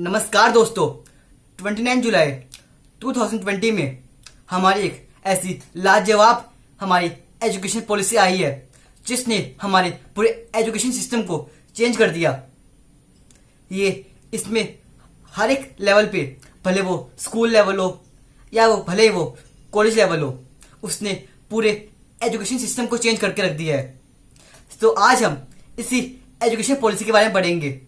नमस्कार दोस्तों, 29 जुलाई 2020 में हमारी एक ऐसी लाजवाब हमारी एजुकेशन पॉलिसी आई है जिसने हमारे पूरे एजुकेशन सिस्टम को चेंज कर दिया। इसमें हर एक लेवल पे, भले वो स्कूल लेवल हो या वो भले वो कॉलेज लेवल हो, उसने पूरे एजुकेशन सिस्टम को चेंज करके रख दिया है। तो आज हम इसी एजुकेशन पॉलिसी के बारे में पढ़ेंगे।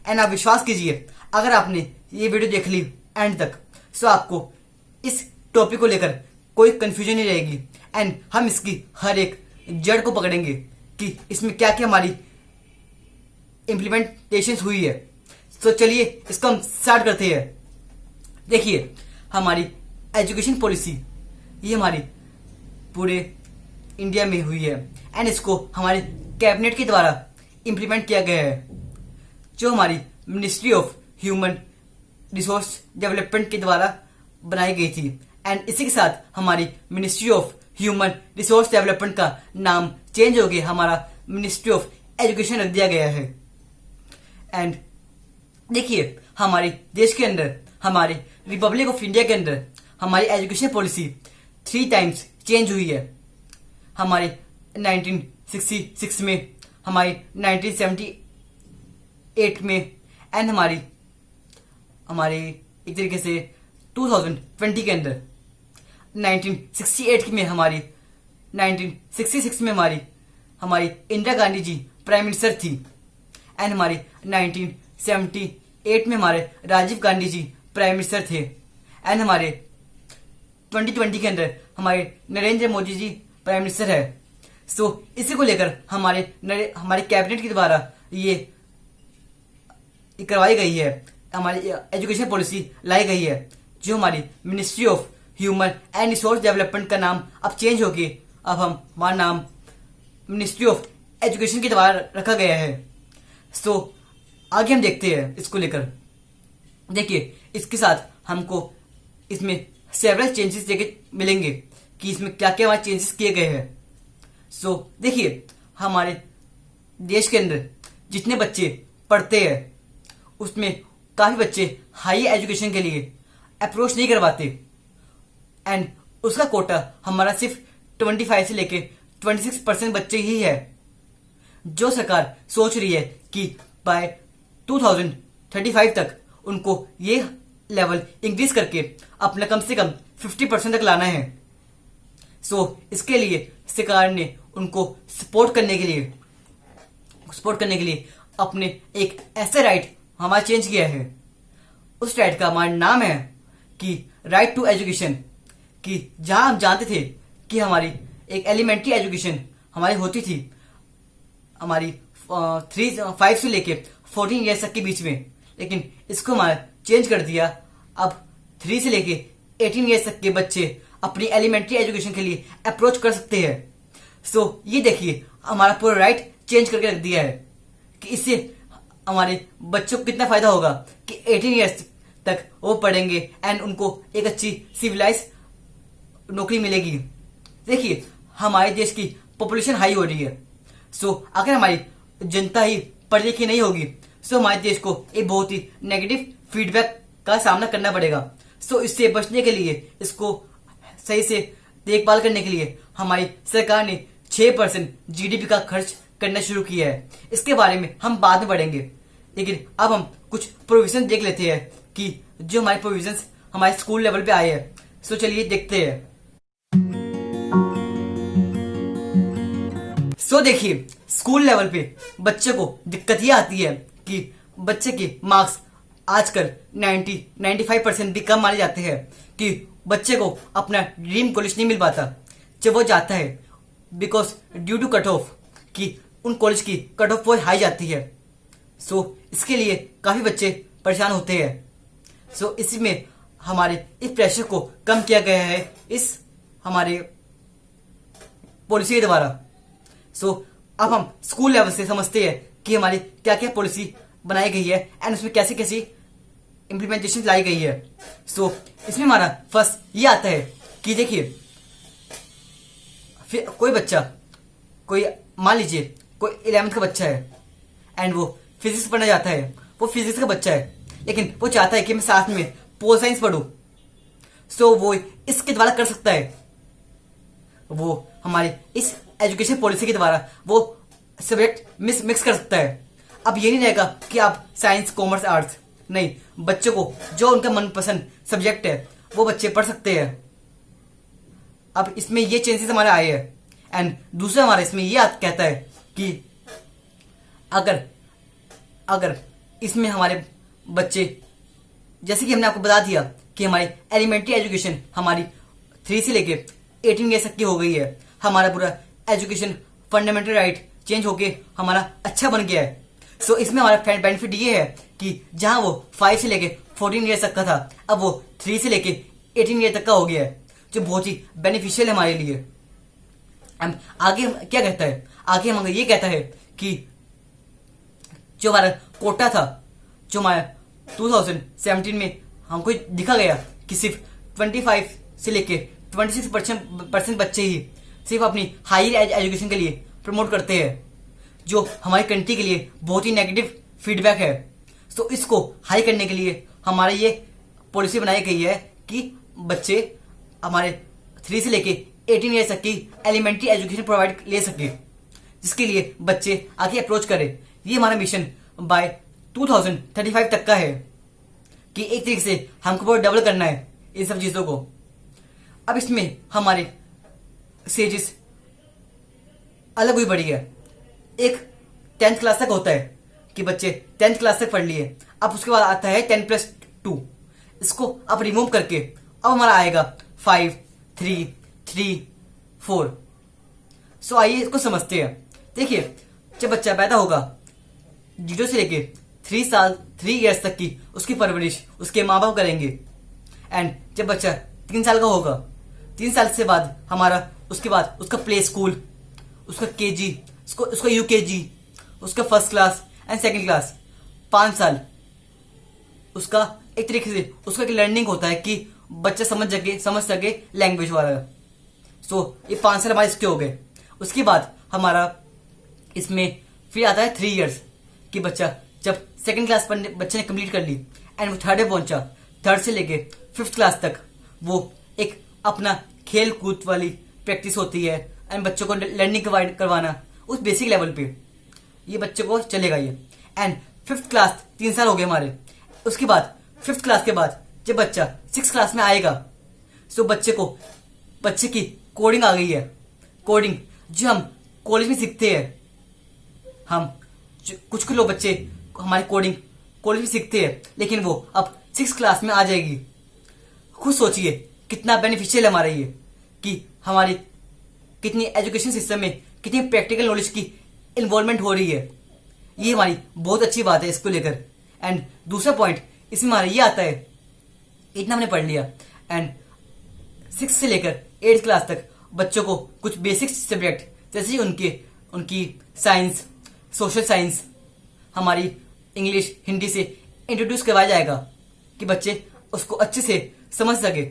एंड आप विश्वास कीजिए, अगर आपने ये वीडियो देख ली एंड तक, तो आपको इस टॉपिक को लेकर कोई कंफ्यूजन नहीं रहेगी। एंड हम इसकी हर एक जड़ को पकड़ेंगे कि इसमें क्या क्या हमारी इम्प्लीमेंटेशन हुई है। तो चलिए इसको हम स्टार्ट करते हैं। देखिए, हमारी एजुकेशन पॉलिसी ये हमारी पूरे इंडिया में हुई है एंड इसको हमारे कैबिनेट के द्वारा इम्प्लीमेंट किया गया है, जो हमारी ministry of human resource development के द्वारा बनाई गई थी। एंड इसी के साथ हमारी ministry of human resource development का नाम चेंज हो गया, हमारा मिनिस्ट्री ऑफ एजुकेशन रख दिया गया है। एंड देखिए, हमारे देश के अंदर, हमारे रिपब्लिक ऑफ इंडिया के अंदर हमारी एजुकेशन पॉलिसी 3 टाइम्स चेंज हुई है। हमारे 1966 में, हमारी 1978 में एंड हमारे एक तरीके से 2020 के अंदर 1968 में हमारी 1966 में हमारी इंदिरा गांधी जी प्राइम मिनिस्टर थी। एंड हमारी 1978 में हमारे राजीव गांधी जी प्राइम मिनिस्टर थे। एंड हमारे 2020 के अंदर हमारे नरेंद्र मोदी जी प्राइम मिनिस्टर है। सो इसी को लेकर हमारे कैबिनेट के द्वारा ये करवाई गई है, हमारी एजुकेशन पॉलिसी लाई गई है, जो हमारी ministry of human and resource development का नाम अब चेंज होके अब हमारा नाम मिनिस्ट्री ऑफ एजुकेशन के द्वारा रखा गया है। सो आगे हम देखते हैं इसको लेकर। देखिए, इसके साथ हमको इसमें सेवरल चेंजेस देखे मिलेंगे कि इसमें क्या क्या हमारे चेंजेस किए गए हैं। सो देखिए, हमारे देश के अंदर जितने बच्चे पढ़ते हैं उसमें काफी बच्चे हाई एजुकेशन के लिए अप्रोच नहीं करवाते। एंड उसका कोटा हमारा सिर्फ 25 से लेके 26% बच्चे ही है, जो सरकार सोच रही है कि बाय 2035 तक उनको ये लेवल इंक्रीज करके अपना कम से कम 50% तक लाना है। सो इसके लिए सरकार ने उनको सपोर्ट करने के लिए अपने एक ऐसा राइट हमारा चेंज किया है। उस राइट का हमारा नाम है कि राइट टू एजुकेशन। कि जहां हम जानते थे कि हमारी एक एलिमेंट्री एजुकेशन हमारी होती थी हमारी 5 से लेके 14 ईयर्स तक के बीच में, लेकिन इसको हमारा चेंज कर दिया। अब 3 से लेके 18 ईयर्स तक के बच्चे अपनी एलिमेंट्री एजुकेशन के लिए अप्रोच कर सकते हैं। सो ये देखिए, हमारा पूरा राइट चेंज करके रख दिया है कि इससे हमारे बच्चों को कितना फायदा होगा कि 18 ईयर्स तक वो पढ़ेंगे एंड उनको एक अच्छी सिविलाइज नौकरी मिलेगी। देखिए, हमारे देश की पॉपुलेशन हाई हो रही है। सो अगर हमारी जनता ही पढ़ी लिखी नहीं होगी, सो हमारे देश को एक बहुत ही नेगेटिव फीडबैक का सामना करना पड़ेगा। सो इससे बचने के लिए, इसको सही से देखभाल करने के लिए हमारी सरकार ने 6% जीडीपी का खर्च करना शुरू किया है। इसके बारे में हम बाद में पढ़ेंगे, लेकिन अब हम कुछ प्रोविजन देख लेते हैं कि जो हमारे प्रोविजन हमारे स्कूल लेवल पे आए हैं। सो चलिए देखते हैं। सो देखिए, स्कूल लेवल पे बच्चे को दिक्कत ये आती है कि बच्चे के मार्क्स आजकल 95% भी कम माने जाते हैं कि बच्चे को अपना ड्रीम कॉलेज नहीं मिल पाता जब वो जाता है, because due to cut off कि उन कॉलेज की कट ऑफ बहुत हाई जाती है। सो इसके लिए काफी बच्चे परेशान होते हैं। सो इसी में हमारे इस प्रेशर को कम किया गया है इस हमारे पॉलिसी के द्वारा। सो अब हम स्कूल लेवल से समझते हैं कि हमारी क्या क्या पॉलिसी बनाई गई है एंड उसमें कैसी कैसी इम्प्लीमेंटेशन लाई गई है। सो इसमें हमारा फर्स्ट ये आता है कि देखिए, फिर कोई बच्चा, कोई मान लीजिए कोई 11th का बच्चा है एंड वो फिजिक्स पढ़ने जाता है, वो फिजिक्स का बच्चा है लेकिन वो चाहता है कि मैं साथ में पोल साइंस पढूं, सो वो इसके द्वारा कर सकता है। वो हमारे इस एजुकेशन पॉलिसी के द्वारा वो सब्जेक्ट मिक्स कर सकता है। अब ये नहीं रहेगा कि आप साइंस, कॉमर्स, आर्ट्स, नहीं, बच्चों को जो उनका मनपसंद सब्जेक्ट है वो बच्चे पढ़ सकते हैं। अब इसमें ये चेंजेस हमारे आए हैं। एंड दूसरा हमारा इसमें ये कहता है कि अगर इसमें हमारे बच्चे, जैसे कि हमने आपको बता दिया कि हमारी एलिमेंट्री एजुकेशन हमारी 3 से लेके 18 ईयर्स तक की हो गई है। हमारा पूरा एजुकेशन फंडामेंटल राइट चेंज होके हमारा अच्छा बन गया है। सो इसमें हमारा बेनिफिट ये है कि जहां वो 5 से लेके 14 ईयर्स तक का था, अब वो 3 से लेके 18 ईयर तक का हो गया है, जो बहुत ही बेनिफिशियल है हमारे लिए। आगे हम क्या कहता है, आगे हम ये कहता है कि जो हमारा कोटा था, जो हमारा 2017 में हमको दिखा गया कि सिर्फ 25 से लेके 26% बच्चे ही सिर्फ अपनी हायर एजुकेशन के लिए प्रमोट करते हैं, जो हमारी कंट्री के लिए बहुत ही नेगेटिव फीडबैक है। तो इसको हाई करने के लिए हमारे ये पॉलिसी बनाई गई है कि बच्चे हमारे 3 से लेके 18 ईयर तक की एलिमेंट्री एजुकेशन प्रोवाइड ले सके, जिसके लिए बच्चे आगे अप्रोच करें। ये हमारा मिशन बाय 2035 तक का है कि एक तरीके से हमको बहुत डेवलप करना है इन सब चीजों को। अब इसमें हमारे स्टेजेस अलग हुई बड़ी है। एक 10th क्लास तक होता है कि बच्चे 10th क्लास तक पढ़ लिए, अब उसके बाद आता है 10+2। इसको अब रिमूव करके अब हमारा आएगा 5, 3, 3, 4। सो आइए इसको समझते हैं। देखिए, जब बच्चा पैदा होगा 0 से लेके 3 ईयर्स तक की उसकी परवरिश उसके माँ बाप करेंगे। एंड जब बच्चा 3 साल का होगा, 3 साल से बाद हमारा उसके बाद उसका प्ले स्कूल, उसका केजी, उसका यूकेजी, उसका first class and second class, 5 साल उसका एक तरीके से उसका एक लर्निंग होता है कि बच्चा समझ सके लैंग्वेज वाला। सो ये 5 साल हमारे इसके हो गए। उसके बाद हमारा इसमें फिर आता है 3 इयर्स कि बच्चा जब सेकंड क्लास बच्चे ने कंप्लीट कर ली एंड वो 3rd में पहुंचा, 3rd से लेके 5th क्लास तक वो एक अपना खेल कूद वाली प्रैक्टिस होती है एंड बच्चों को लर्निंग करवाना उस बेसिक लेवल पे ये बच्चे को चलेगा ये। एंड 5th क्लास 3 साल हो गए हमारे। उसके बाद 5th क्लास के बाद जब बच्चा 6th क्लास में आएगा, तो बच्चे की कोडिंग आ गई है। कोडिंग जो हम कॉलेज में सीखते हैं, हम कुछ लोग बच्चे हमारी कोडिंग कॉलेज में सीखते हैं, लेकिन वो अब 6th क्लास में आ जाएगी। खुद सोचिए कितना बेनिफिशियल है हमारा ये, कि हमारी कितनी एजुकेशन सिस्टम में कितनी प्रैक्टिकल नॉलेज की इन्वॉल्वमेंट हो रही है। ये हमारी बहुत अच्छी बात है इसको लेकर। एंड दूसरा पॉइंट इसमें हमारा ये आता है, इतना हमने पढ़ लिया एंड 6 से लेकर 8th क्लास तक बच्चों को कुछ बेसिक सब्जेक्ट जैसे उनकी साइंस, सोशल साइंस, हमारी इंग्लिश, हिंदी से इंट्रोड्यूस करवाया जाएगा कि बच्चे उसको अच्छे से समझ सके।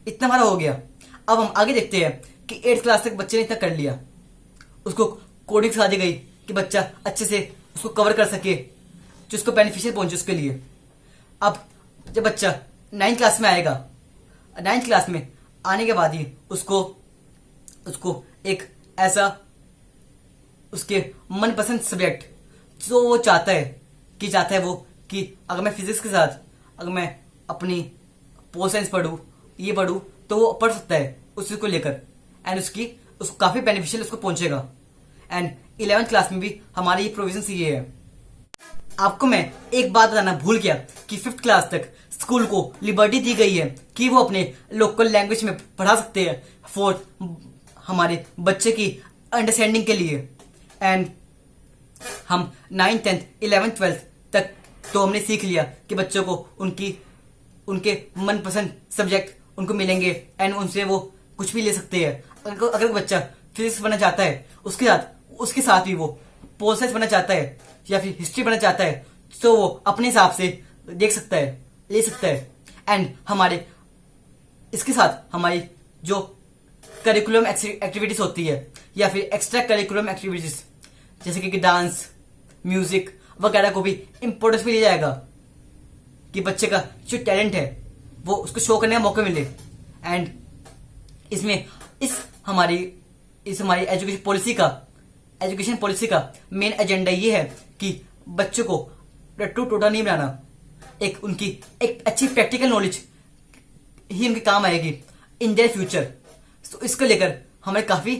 इतना हमारा हो गया। अब हम आगे देखते हैं कि 8th क्लास तक बच्चे ने इतना कर लिया, उसको कोडिंग सिखा दी गई कि बच्चा अच्छे से उसको कवर कर सके, जो उसको बेनिफिशियल पहुंचे उसके लिए। अब जब बच्चा 9th क्लास में आएगा, 9th क्लास में आने के बाद ही उसको एक ऐसा उसके मनपसंद सब्जेक्ट जो वो चाहता है वो कि अगर मैं फिजिक्स के साथ अगर मैं अपनी पोल साइंस ये पढ़ूं तो वो पढ़ सकता है उस चीज को लेकर एंड उसको काफी बेनिफिशियल उसको पहुंचेगा। एंड 11th क्लास में भी हमारे ये प्रोविजन ये है। आपको मैं एक बात बताना भूल गया कि 5th क्लास तक स्कूल को लिबर्टी दी गई है कि वो अपने लोकल लैंग्वेज में पढ़ा सकते हैं फॉर हमारे बच्चे की अंडरस्टैंडिंग के लिए। एंड हम 9th, 10th, 11th, 12th तक तो हमने सीख लिया कि बच्चों को उनके मनपसंद सब्जेक्ट उनको मिलेंगे एंड उनसे वो कुछ भी ले सकते हैं। अगर बच्चा फिजिक्स बनना चाहता है, उसके साथ भी वो पोल साइंस बनना चाहता है या फिर हिस्ट्री बनना चाहता है, तो वो अपने हिसाब से देख सकता है, ले सकता है। एंड हमारे इसके साथ हमारी जो करिकुलम एक्टिविटीज होती है या फिर एक्स्ट्रा करिकुलम एक्टिविटीज जैसे कि डांस, म्यूजिक वगैरह को भी इम्पोर्टेंस भी दिया जाएगा। कि बच्चे का जो टैलेंट है वो उसको शो करने का मौका मिले। एंड इसमें हमारी एजुकेशन पॉलिसी का मेन एजेंडा ये है कि बच्चों को रट्टू टोटा नहीं बनाना, उनकी एक अच्छी प्रैक्टिकल नॉलेज ही उनके काम आएगी इन देयर फ्यूचर। तो इसको लेकर हमें काफी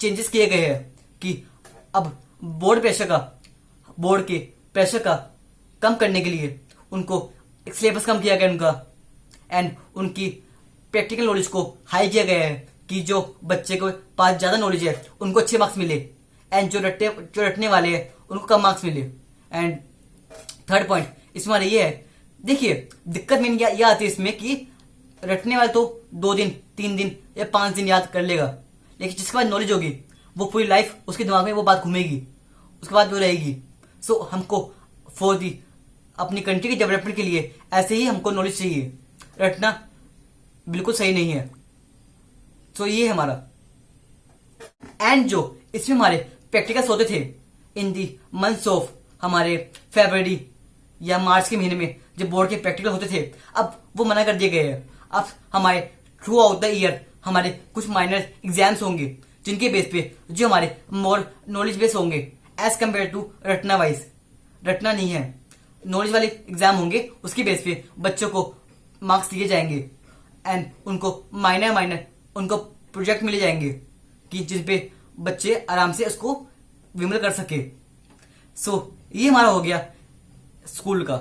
चेंजेस किए गए हैं कि अब बोर्ड के प्रेशर का कम करने के लिए उनको एक सिलेबस कम किया गया उनका, एंड उनकी प्रैक्टिकल नॉलेज को हाई किया गया है कि जो बच्चे को पास ज्यादा नॉलेज है उनको अच्छे मार्क्स मिले, एंड जो रटने वाले हैं उनको कम मार्क्स मिले। एंड थर्ड पॉइंट इसमें हमारा ये है, देखिए दिक्कत मेन यह आती है इसमें कि रटने वाले तो 2 दिन 3 दिन या 5 दिन याद कर लेगा, लेकिन जिसके बाद नॉलेज होगी वो पूरी लाइफ उसके दिमाग में वो बात घूमेगी, उसके बाद वो रहेगी। सो हमको फॉर दी अपनी कंट्री के डेवलपमेंट के लिए ऐसे ही हमको नॉलेज चाहिए, रटना बिल्कुल सही नहीं है। तो ये है हमारा। एंड जो इसमें हमारे प्रैक्टिकल्स होते थे इन दी मंथ्स ऑफ हमारे फरवरी या मार्च के महीने में जब बोर्ड के प्रैक्टिकल होते थे, अब वो मना कर दिए गए हैं। अब हमारे थ्रू आउट द ईयर हमारे कुछ माइनर एग्जाम्स होंगे जिनके बेस पे जो हमारे मोर नॉलेज बेस होंगे एज कम्पेयर टू रटना वाइज। रटना नहीं है, नॉलेज वाले एग्जाम होंगे, उसके बेस पे बच्चों को मार्क्स दिए जाएंगे एंड उनको माइनर उनको प्रोजेक्ट मिले जाएंगे कि जिसपे बच्चे आराम से उसको विमल कर सके। सो ये हमारा हो गया स्कूल का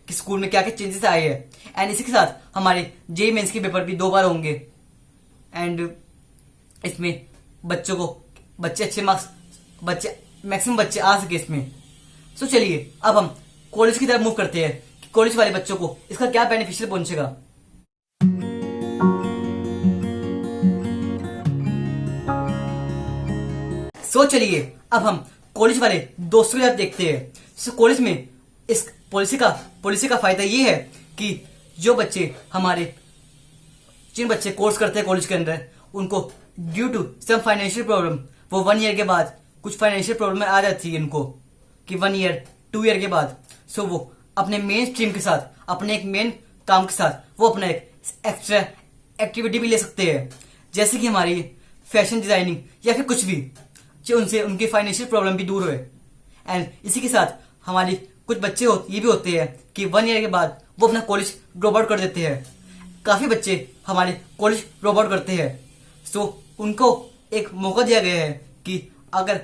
कि स्कूल में क्या क्या चेंजेस आए हैं। एंड इसी के साथ हमारे जेईई मेंस के पेपर भी 2 बार होंगे, एंड इसमें बच्चे अच्छे मार्क्स मैक्सिमम बच्चे आ सके इसमें। सो चलिए अब हम कॉलेज की तरफ मूव करते हैं कि कॉलेज वाले बच्चों को इसका क्या बेनिफिशियल पहुंचेगा। सो चलिए अब हम कॉलेज वाले दोस्तों की तरफ देखते हैं। सो कॉलेज में इस पॉलिसी का फायदा ये है कि जो बच्चे जिन बच्चे कोर्स करते हैं कॉलेज के अंदर, उनको due to some financial problem वो 1 ईयर के बाद कुछ फाइनेंशियल प्रॉब्लम आ जाती है इनको कि 1 ईयर 2 ईयर के बाद। सो वो अपने मेन स्ट्रीम के साथ, अपने एक मेन काम के साथ वो अपना एक एक्स्ट्रा एक्टिविटी भी ले सकते हैं, जैसे कि हमारी फैशन डिजाइनिंग या फिर कुछ भी, जो उनसे उनकी फाइनेंशियल प्रॉब्लम भी दूर हुए। एंड इसी के साथ हमारी कुछ बच्चे ये भी होते हैं कि 1 ईयर के बाद वो अपना कॉलेज ड्रॉप आउट कर देते हैं। काफी बच्चे हमारे कॉलेज ड्रॉप आउट करते हैं। सो उनको एक मौका दिया गया है कि अगर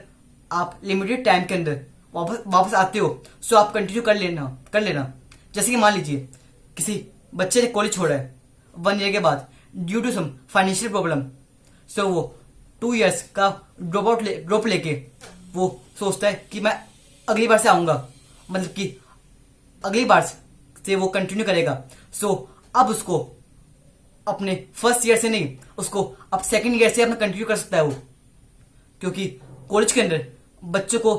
आप लिमिटेड टाइम के अंदर वापस आते हो सो आप कंटिन्यू कर लेना। जैसे कि मान लीजिए किसी बच्चे ने कॉलेज छोड़ा है 1 ईयर के बाद due to some financial problem, so वो 2 इयर्स का ड्रॉप लेके वो सोचता है कि मैं अगली बार से आऊंगा, मतलब कि अगली बार से वो कंटिन्यू करेगा। सो अब उसको अपने फर्स्ट ईयर से नहीं, उसको अब सेकंड ईयर से अपना कंटिन्यू कर सकता है वो, क्योंकि कॉलेज के अंदर बच्चों को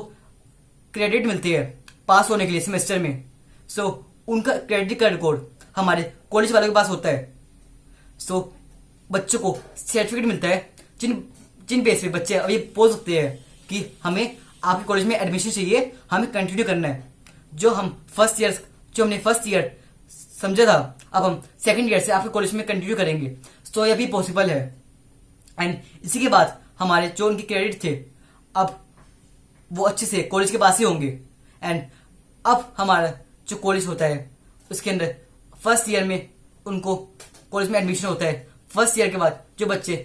क्रेडिट मिलती है पास होने के लिए सेमेस्टर में। सो उनका क्रेडिट का रिकॉर्ड हमारे कॉलेज वालों के पास होता है। सो बच्चों को सर्टिफिकेट मिलता है जिन बेस पे बच्चे अभी बोल सकते हैं कि हमें आपके कॉलेज में एडमिशन चाहिए, हमें कंटिन्यू करना है। जो हमने फर्स्ट ईयर समझा था, अब हम सेकंड ईयर से आपके कॉलेज में कंटिन्यू करेंगे। तो यह भी पॉसिबल है। एंड इसी के बाद हमारे जो उनके क्रेडिट थे अब वो अच्छे से कॉलेज के पास ही होंगे। एंड अब हमारा जो कॉलेज होता है उसके अंदर फर्स्ट ईयर में उनको कॉलेज में एडमिशन होता है। फर्स्ट ईयर के बाद जो बच्चे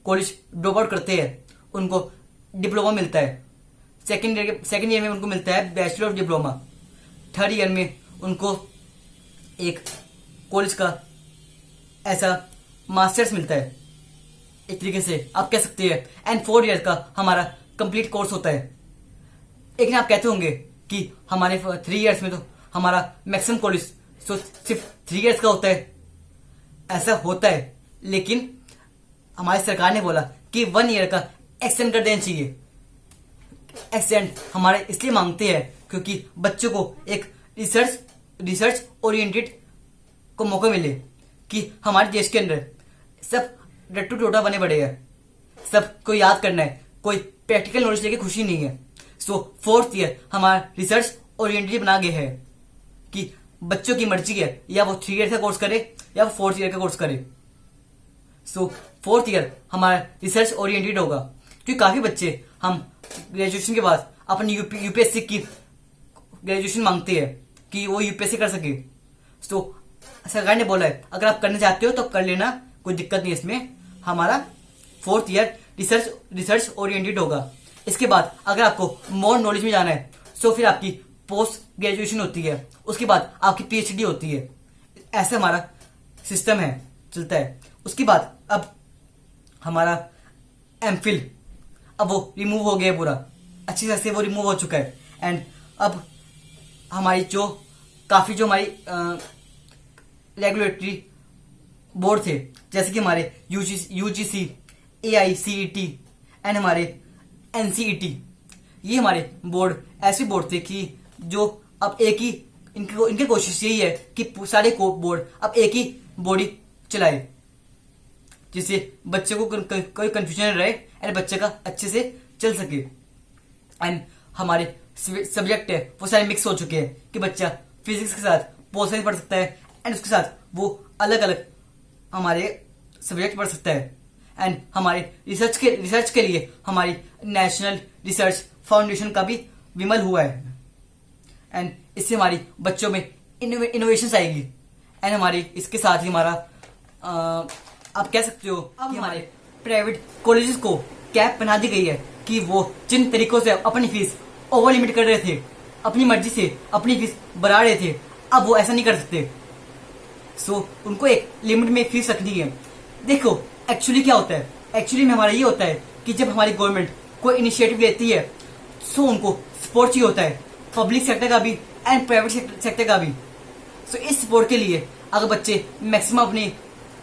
कॉलेज ड्रॉप आउट करते हैं उनको डिप्लोमा मिलता है। सेकेंड ईयर में उनको मिलता है bachelor of diploma. Third year में उनको एक कॉलेज का ऐसा मास्टर्स मिलता है, एक तरीके से आप कह सकते हैं। एंड 4 ईयर का हमारा कंप्लीट कोर्स होता है। लेकिन आप कहते होंगे कि हमारे 3 ईयर्स में तो हमारा मैक्सिमम कॉलेज सिर्फ 3 ईयर्स का होता है। ऐसा होता है, लेकिन हमारी सरकार ने बोला कि 1 ईयर का एक्सटेंड कर देना चाहिए। एक्सटेंड हमारे इसलिए मांगते हैं क्योंकि बच्चों को एक रिसर्च ओरिएंटेड को मौका मिले कि हमारे देश के अंदर सब रट्टू टोटा बने बड़े हैं, सबको याद करना है, कोई प्रैक्टिकल नॉलेज लेके खुशी नहीं है। सो 4th ईयर हमारा रिसर्च ओरिएंटेड बना गया है कि बच्चों की मर्जी है, या वो 3 ईयर का कोर्स करे या वो 4th ईयर का कोर्स करे। सो 4th ईयर हमारा रिसर्च ओरिएंटेड होगा, क्योंकि काफी बच्चे हम ग्रेजुएशन के बाद अपनी यूपीएससी की ग्रेजुएशन मांगते हैं कि वो यूपीएससी कर सके। सो सरकार ने बोला है अगर आप करना चाहते हो तो कर लेना, कोई दिक्कत नहीं इसमें। हमारा 4th ईयर रिसर्च ओरिएंटेड होगा। इसके बाद अगर आपको मोर नॉलेज में जाना है तो फिर आपकी पोस्ट ग्रेजुएशन होती है, उसके बाद आपकी पीएचडी होती है। ऐसा हमारा सिस्टम है, चलता है। उसके बाद अब हमारा एमफिल, अब वो रिमूव हो गया पूरा, अच्छी तरह से वो रिमूव हो चुका है। एंड अब हमारी काफी जो हमारी रेगुलेटरी बोर्ड थे, जैसे कि हमारे यूजीसी, एआईसीईटी एंड हमारे एनसीईटी, ये हमारे बोर्ड ऐसे बोर्ड थे कि जो अब एक ही इनकी कोशिश यही है कि सारे बोर्ड अब एक ही बॉडी चलाए, जिससे बच्चे को कोई कंफ्यूजन रहे एंड बच्चे का अच्छे से चल सके। एंड हमारे सब्जेक्ट है वो सारे मिक्स हो चुके हैं कि बच्चा फिजिक्स के साथ पोल साइंस पढ़ सकता है एंड उसके साथ वो अलग अलग हमारे सब्जेक्ट पढ़ सकता है। एंड हमारे रिसर्च के लिए हमारी नेशनल रिसर्च फाउंडेशन का भी विमल हुआ है। एंड इससे हमारी बच्चों में इनोवेशन आएगी। एंड हमारे इसके साथ ही हमारा आप कह सकते हो कि हमारे प्राइवेट कॉलेजेस को कैप बना दी गई है कि वो जिन तरीकों से अपनी फीस ओवर लिमिट कर रहे थे, अपनी मर्जी से अपनी फीस बढ़ा रहे थे, अब वो ऐसा नहीं कर सकते। सो उनको एक लिमिट में फीस रखनी है। देखो एक्चुअली क्या होता है, एक्चुअली में हमारा ये होता है कि जब हमारी गवर्नमेंट कोई इनिशिएटिव लेती है सो उनको सपोर्ट चाहिए होता है, पब्लिक सेक्टर का भी एंड प्राइवेट सेक्टर का भी। सो इस सपोर्ट के लिए अगर बच्चे मैक्सिमम अपनी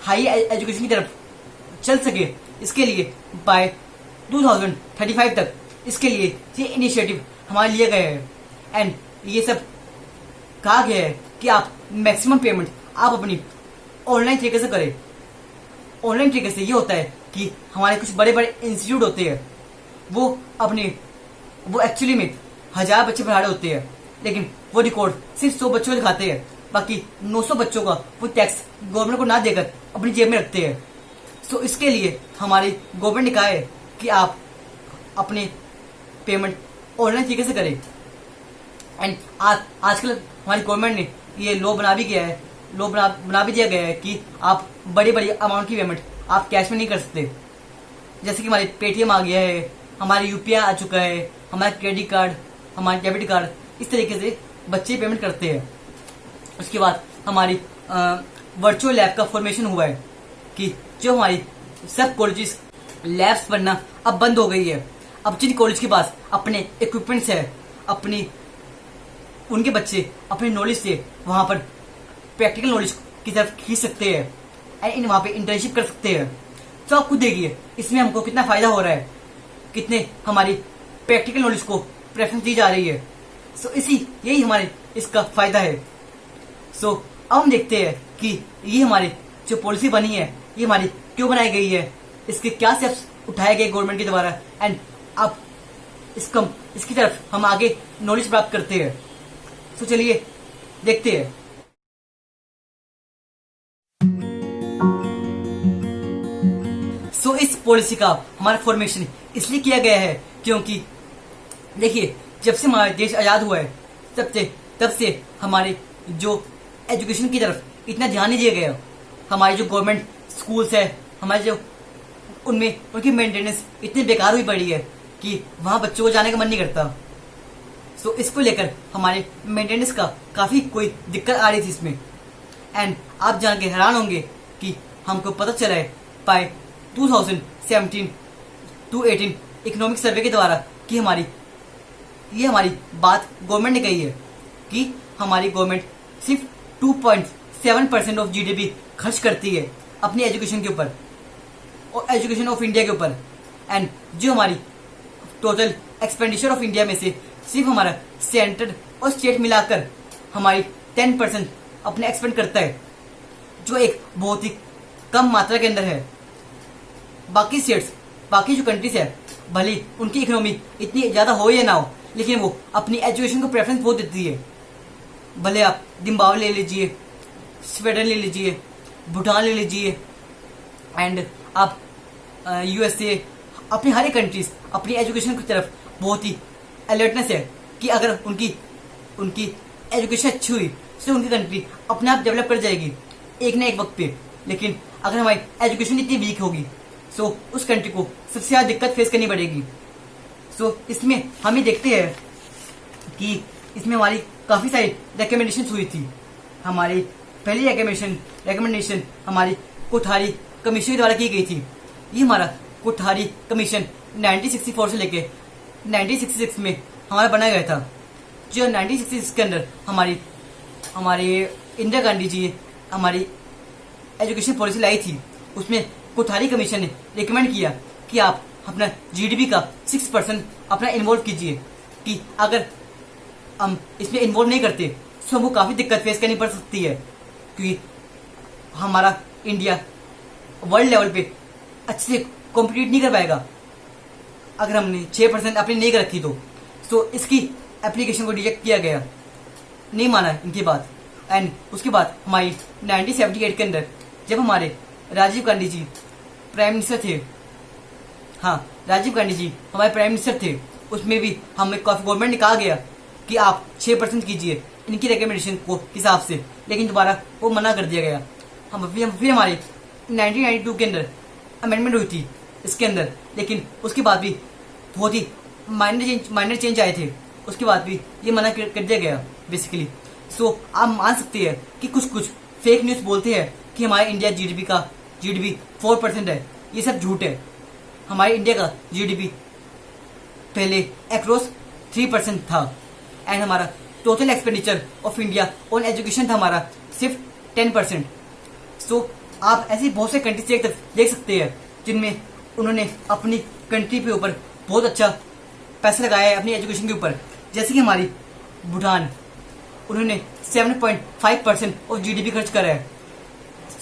हाई एजुकेशन की तरफ चल सके, इसके लिए बाय 2035 तक इसके लिए ये इनिशिएटिव हमारे लिए गए हैं। एंड ये सब कहा गया है कि आप मैक्सिमम पेमेंट आप अपनी ऑनलाइन तरीके से करें। ऑनलाइन तरीके से ये होता है कि हमारे कुछ बड़े बड़े इंस्टीट्यूट होते हैं, वो एक्चुअली में 1000 बच्चे पढ़ा रहे होते हैं, लेकिन वो रिकॉर्ड सिर्फ 100 बच्चों को दिखाते हैं, बाकी 900 बच्चों का वो टैक्स गवर्नमेंट को ना देकर अपनी जेब में रखते हैं। सो इसके लिए हमारी गवर्नमेंट ने कहा है कि आप अपने पेमेंट ऑनलाइन तरीके से करें। एंड आजकल हमारी गवर्नमेंट ने ये लॉ बना भी दिया है कि आप बड़ी बड़ी अमाउंट की पेमेंट आप कैश में नहीं कर सकते। जैसे कि हमारे पेटीएम आ गया है, हमारे यूपीआई आ चुका है, हमारा क्रेडिट कार्ड, हमारे डेबिट कार्ड, इस तरीके से बच्चे पेमेंट करते हैं। उसके बाद हमारी वर्चुअल लैब का फॉर्मेशन हुआ है कि जो हमारी सब कॉलेजेस लैब्स बनना अब बंद हो गई है। अब जिन कॉलेज के पास अपने इक्विपमेंट्स है, उनके बच्चे अपने नॉलेज से वहां पर प्रैक्टिकल नॉलेज की तरफ खींच सकते हैं एंड वहां पे इंटर्नशिप कर सकते हैं। तो आप खुद देखिए इसमें हमको कितना फायदा हो रहा है, कितने हमारी प्रैक्टिकल नॉलेज को प्रेफरेंस दी जा रही है। सो यही हमारे इसका फायदा है। सो अब हम देखते हैं कि ये हमारी जो पॉलिसी बनी है ये हमारी क्यों बनाई गई है, इसके क्या स्टेप्स उठाए गए गवर्नमेंट के द्वारा, एंड अब इसकी तरफ हम आगे नॉलेज प्राप्त करते हैं। तो चलिए देखते हैं। सो इस पॉलिसी का हमारा फॉर्मेशन इसलिए किया गया है क्योंकि देखिए जब से हमारा देश आजाद हुआ है तब से हमारे जो एजुकेशन की तरफ इतना ध्यान नहीं दिया गया। हमारी जो गवर्नमेंट स्कूल्स है, हमारे जो उनमें उनकी मेंटेनेंस इतनी बेकार हुई पड़ी है कि वहां बच्चों को जाने का मन नहीं करता। सो इसको लेकर हमारे मेंटेनेंस का काफी कोई दिक्कत आ रही थी इसमें। एंड आप जान के हैरान होंगे कि हमको पता चला है बाय 2017-18 इकोनॉमिक सर्वे के द्वारा कि हमारी बात गवर्नमेंट ने कही है कि हमारी गवर्नमेंट सिर्फ 2.7% ऑफ जीडीपी खर्च करती है अपनी एजुकेशन के ऊपर और एजुकेशन ऑफ इंडिया के ऊपर। एंड जो हमारी टोटल एक्सपेंडिचर ऑफ इंडिया में से सिर्फ हमारा सेंटर और स्टेट मिलाकर हमारी 10% अपने एक्सपेंड करता है, जो एक बहुत ही कम मात्रा के अंदर है। बाकी स्टेट्स, बाकी जो कंट्रीज है, भले उनकी इकोनॉमी इतनी ज्यादा हो या ना हो, लेकिन वो अपनी एजुकेशन को प्रेफरेंस बहुत देती है। भले आप जिम्बाब्वे ले लीजिए, स्वीडन ले लीजिए, भूटान ले लीजिए, एंड आप यूएसए, अपनी हर एक कंट्रीज अपनी एजुकेशन की तरफ बहुत ही अलर्टनेस है कि अगर उनकी उनकी एजुकेशन अच्छी हुई तो उनकी कंट्री अपने आप डेवलप कर जाएगी एक ना एक वक्त पे। लेकिन अगर हमारी एजुकेशन इतनी वीक होगी तो उस कंट्री को सबसे ज़्यादा दिक्कत फेस करनी पड़ेगी। सो इसमें हम ही देखते हैं कि इसमें हमारी काफ़ी सारी रिकमेंडेशन हुई थी। हमारी पहली रिकमेंडेशन हमारी कोठारी कमीशन द्वारा की गई थी। ये हमारा कोठारी कमीशन 1964 से लेके 1966 में हमारा बनाया गया था। जो 1966 के अंदर हमारे इंदिरा गांधी जी हमारी एजुकेशन पॉलिसी लाई थी। उसमें कोठारी कमीशन ने रिकमेंड किया कि आप अपना जीडीपी का 6% अपना इन्वॉल्व कीजिए, कि अगर हम इसमें इन्वॉल्व नहीं करते तो हमको काफ़ी दिक्कत फेस करनी पड़ सकती है, क्योंकि हमारा इंडिया वर्ल्ड लेवल पे अच्छे से कॉम्पिटिट नहीं कर पाएगा अगर हमने 6% अपनी नहीं कर रखी तो इसकी एप्लीकेशन को रिजेक्ट किया गया, नहीं माना इनकी बात। एंड उसके बाद हमारी 1978 के अंदर जब हमारे राजीव गांधी जी प्राइम मिनिस्टर थे, हाँ राजीव गांधी जी हमारे प्राइम मिनिस्टर थे, उसमें भी हमें गवर्नमेंट ने कहा गया कि आप 6% कीजिए इनकी रिकमेंडेशन को हिसाब से, लेकिन दोबारा वो मना कर दिया गया। फिर हमारे 1992 के अंदर अमेंडमेंट हुई थी इसके अंदर, लेकिन उसके बाद भी बहुत ही माइनर चेंज आए थे, उसके बाद भी ये मना कर दिया गया बेसिकली। सो आप मान सकते हैं कि कुछ फेक न्यूज़ बोलते हैं कि हमारे इंडिया जीडीपी 4% है। ये सब झूठ है। हमारे इंडिया का जीडीपी पहले अक्रॉस 3% था, एंड हमारा total expenditure of India on education था हमारा सिर्फ 10%। सो आप ऐसी बहुत से कंट्रीज देख सकते हैं जिनमें उन्होंने अपनी कंट्री के ऊपर बहुत अच्छा पैसा लगाया है अपनी एजुकेशन के ऊपर। जैसे कि हमारी भूटान, उन्होंने 7.5% ऑफ जीडीपी खर्च करा है।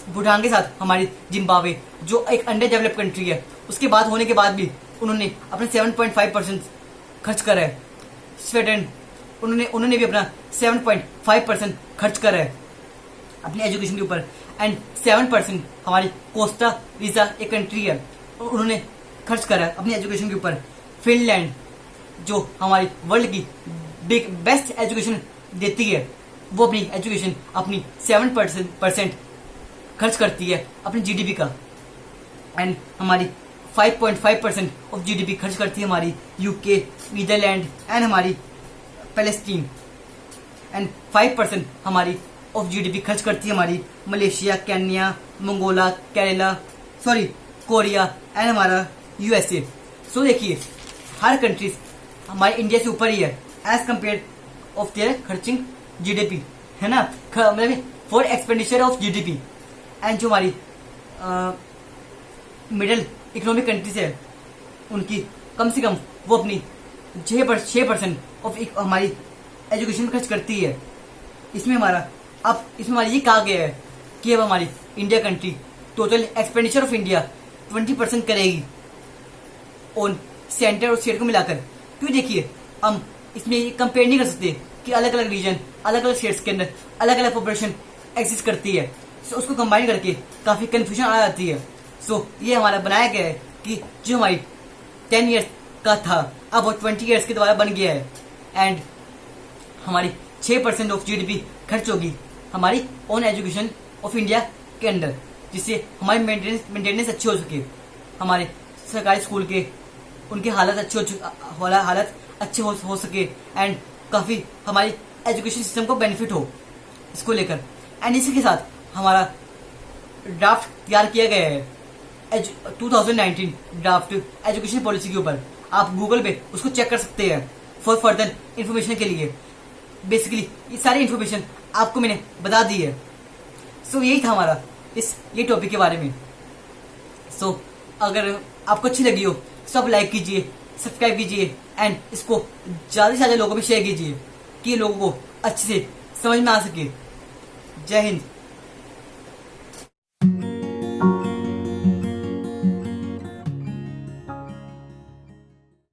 भूटान के साथ हमारी जिम्बाब्वे जो एक अंडर डेवलप कंट्री है, उसके बाद होने के बाद भी उन्होंने अपने 7.5% खर्च करा है। स्वीडन, उन्होंने भी अपना 7.5% खर्च करा है अपनी एजुकेशन के ऊपर। एंड 7% हमारी कोस्टा रिका एक कंट्री है, उन्होंने खर्च करा है अपनी एजुकेशन के ऊपर। फिनलैंड जो हमारी वर्ल्ड की बेस्ट एजुकेशन देती है, वो अपनी एजुकेशन अपनी 7% खर्च करती है अपनी जीडीपी का। एंड हमारी 5.5% ऑफ जीडीपी खर्च करती है हमारी यूके, नीदरलैंड एंड हमारी पैलेस्टीन। एंड 5% हमारी ऑफ जीडीपी खर्च करती है हमारी Malaysia, Kenya, Mongolia, Korea and हमारा यूएसए। सो देखिए हर कंट्रीज हमारे इंडिया से ऊपर ही है एज कम्पेयर ऑफ देयर खर्चिंग जीडीपी, है ना, मतलब for expenditure of GDP. And जो हमारी मिडिल इकोनॉमिक कंट्रीज है, उनकी कम से कम वो अपनी 6% ऑफ हमारी एजुकेशन में खर्च करती है। इसमें हमारा ये कहा गया है कि अब हमारी India country total expenditure of India 20% करेगी ऑन सेंटर और स्टेट को मिलाकर। क्यों, देखिए हम इसमें कंपेयर नहीं कर सकते कि अलग अलग रीजन, अलग अलग स्टेट्स के अंदर अलग अलग पॉपुलेशन एग्जिस्ट करती है। सो उसको कंबाइन करके काफ़ी कन्फ्यूजन आ जाती है। सो ये हमारा बनाया गया है कि जो हमारी 10 ईयर्स का था अब वो 20 ईयर्स के द्वारा बन गया है। एंड हमारी 6% ऑफ जीडीपी खर्च होगी हमारी ऑन एजुकेशन ऑफ इंडिया के अंदर, जिससे हमारी मेंटेनेंस अच्छी हो सके, हमारे सरकारी स्कूल के उनके हालत अच्छे हो सके, एंड काफ़ी हमारी एजुकेशन सिस्टम को बेनिफिट हो इसको लेकर। एंड इसी के साथ हमारा ड्राफ्ट तैयार किया गया है 2019 ड्राफ्ट एजुकेशन पॉलिसी के ऊपर। आप गूगल पे उसको चेक कर सकते हैं फॉर फर्दर इन्फॉर्मेशन के लिए। बेसिकली ये सारी इन्फॉर्मेशन आपको मैंने बता दी है। सो यही था हमारा ये टॉपिक के बारे में। सो अगर आपको अच्छी लगी हो सब लाइक कीजिए, सब्सक्राइब कीजिए एंड इसको ज़्यादा से ज़्यादा लोगों में शेयर कीजिए कि लोगों को अच्छे से समझ में आ सके। जय हिंद।